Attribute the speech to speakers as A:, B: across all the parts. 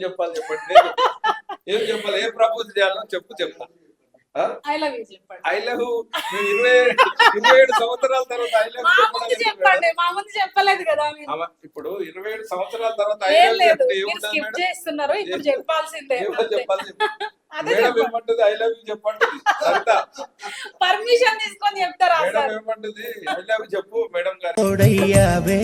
A: చెప్పాలి చెప్పండి, ఏం చెప్పాలి, ఏం ప్రపోజ్ చేయాలో చెప్తా.
B: ఐ లవ్ యూ చెప్పండి.
A: ఐ లవ్ 27 సంవత్సరాల తర్వాత ఐ లవ్
B: చెప్పండి, మా ముందు చెప్పలేదు కదా
A: ఇప్పుడు 27 సంవత్సరాల తర్వాత ఐ
B: ఏం
A: లవ్
B: లేదు,
A: చెప్తే
B: మీరు
A: ఏముంటది
B: స్కిప్
A: మేడం?
B: చేస్తున్నారు, ఇప్పుడు చెప్పాల్సిందే.
A: చెప్పాలి
B: అదే
A: మేడం ఏమంటది, ఐ లవ్ యూ చెప్పండి సరిత.
B: పర్మిషన్ తీసుకొని చెప్తారా
A: మేడం ఏమంటది, ఐ లవ్ చెప్పు మేడం గారు.
C: తోడయ్యావే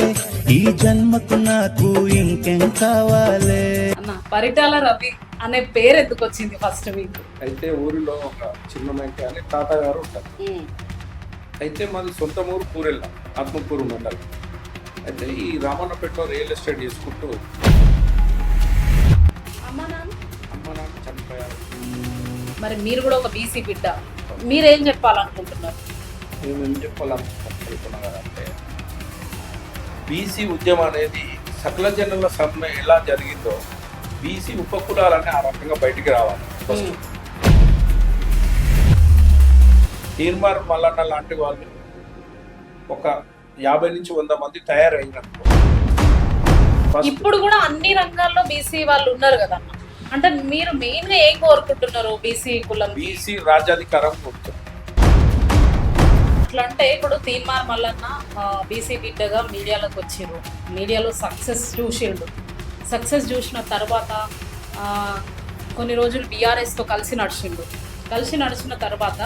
C: ఈ జన్మకు నాకు ఇంకేం కావాలే.
B: అన్న పరిటాల రవి అనే పేరు ఎందుకు వచ్చింది ఫస్ట్ మీకు?
A: అయితే ఊరిలో ఒక చిన్న మైకి అని తాత గారు ఉంటారు. అయితే మాది సొంత ఊరు పూరెళ్ళ, ఆత్మకూరు మండలం. అయితే ఈ రామన్నపేటలో రియల్ ఎస్టేట్ చేసుకుంటూ
B: అమ్మ
A: నాన్న చనిపోయారు.
B: మరి మీరు కూడా ఒక బీసీ బిడ్డ, మీరేం చెప్పాలనుకుంటున్నారు?
A: మేమేం చెప్పాలనుకుంటున్నాం కదంటే, బీసీ ఉద్యమం అనేది సకల జనుల సమ్మె ఎలా జరిగిందో బీసీ ఉపకులాలని ఆ రకంగా బయటికి రావాలి. తీర్మార్ మల్లన్న లాంటి వాళ్ళు ఒక 50 నుంచి 100 మంది తయారైనారు.
B: ఇప్పుడు కూడా అన్ని రంగాల్లో బీసీ వాళ్ళు ఉన్నారు కదా, అంటే మీరు మెయిన్ గా ఏం కోరుకుంటున్నారు? బీసీ కులం,
A: బీసీ రాజ్యాధికారం కోరుతున్నారు.
B: అట్లా అంటే ఇప్పుడు తీర్మార్ మల్లన్న బీసీ బిడ్డగా మీడియాలోకి వచ్చిండ్రు, మీడియాలో సక్సెస్ చూసిన తర్వాత కొన్ని రోజులు బీఆర్ఎస్తో కలిసి నడిచిన తర్వాత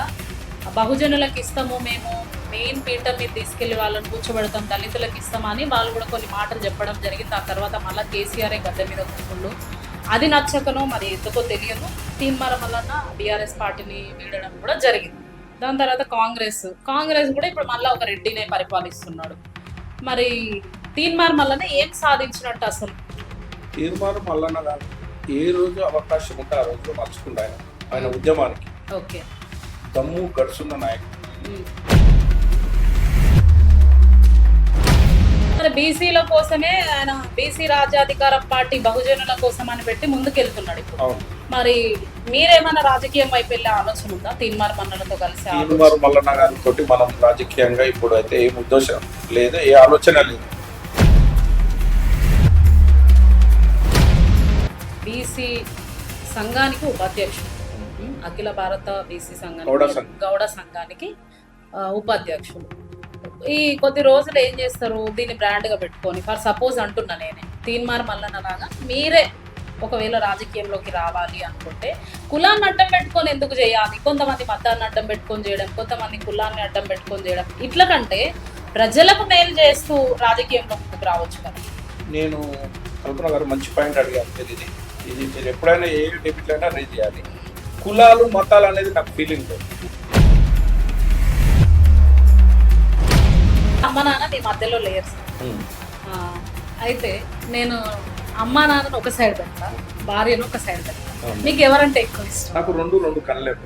B: బహుజనులకు ఇస్తాము, మేము మెయిన్ పీఠం మీద తీసుకెళ్లి వాళ్ళని కూర్చోబెడతాం, దళితులకు ఇస్తామని వాళ్ళు కూడా కొన్ని మాటలు చెప్పడం జరిగింది. ఆ తర్వాత మళ్ళీ కేసీఆర్ గద్దె మీద కూర్చుండు. అది నచ్చకనో మరి ఎందుకో తెలియదు, తీర్మార్ మల్లన్న బీఆర్ఎస్ పార్టీని వీడడం కూడా జరిగింది. దాని తర్వాత కాంగ్రెస్ కూడా ఇప్పుడు మళ్ళీ ఒక రెడ్డినే పరిపాలిస్తున్నాడు. మరి తీర్మార్ మల్లన్న ఏం సాధించినట్టు అసలు?
A: తీర్మార్ మల్లన్న గారు ఏ రోజు అవకాశం ఉంటే ఆ రోజు మలుచుకుంటా ఆయన ఉద్యమానికి.
B: ఓకే,
A: దమ్ము గడుచున్న నాయకుడు.
B: బీసీల కోసమే ఆయన బీసీ రాజ్యాధికార పార్టీ బహుజనుల కోసం అని పెట్టి ముందుకెళ్తున్నాడు ఇప్పుడు. మరి మీరేమైనా రాజకీయం వైపు వెళ్ళే ఆలోచన ఉందా తీర్మార్ మల్లన్నతో కలిసి?
A: తీర్మార్ మల్లన్న గారితో మనం రాజకీయంగా ఇప్పుడు అయితే ఏం ఉద్దేశం లేదు, ఏ ఆలోచన లేదు.
B: బీసీ సంఘానికి ఉపాధ్యక్షుడు, అఖిల భారత బీసీ సంఘానికి గౌడ సంఘానికి ఉపాధ్యక్షుడు. ఈ కొద్ది రోజులు ఏం చేస్తారు, దీన్ని బ్రాండ్గా పెట్టుకొని, ఫర్ సపోజ్ అంటున్నా నేనే, తీర్మార్ మల్లన్న లాగా మీరే ఒకవేళ రాజకీయంలోకి రావాలి అనుకుంటే కులాన్ని అడ్డం పెట్టుకొని ఎందుకు చేయాలి? కొంతమంది మతాన్ని అడ్డం పెట్టుకొని చేయడం, కొంతమంది కులాన్ని అడ్డం పెట్టుకొని చేయడం, ఇట్ల కంటే ప్రజలకు మేలు చేస్తూ రాజకీయంలో ముందుకు రావచ్చు కదా.
A: నేను కల్పన గారు మంచి పాయింట్ అడిగారు. ఇది మీరు ఎప్పుడైనా ఏ డెబిట్ అయినా రేజ్ చేయాలి. కులాలు మతాలు అనేది నాకు ఫీలింగ్ లేదు.
B: అమ్మ నాన్న మీ మధ్యలో లేయర్స్. అయితే నేను అమ్మ నాన్నను ఒక సైడ్ పెడతా, భార్యను ఒక సైడ్ పెడతా. మీకు ఎవరంటే ఎక్కువ ఇష్టం?
A: నాకు రెండు కనలేవు.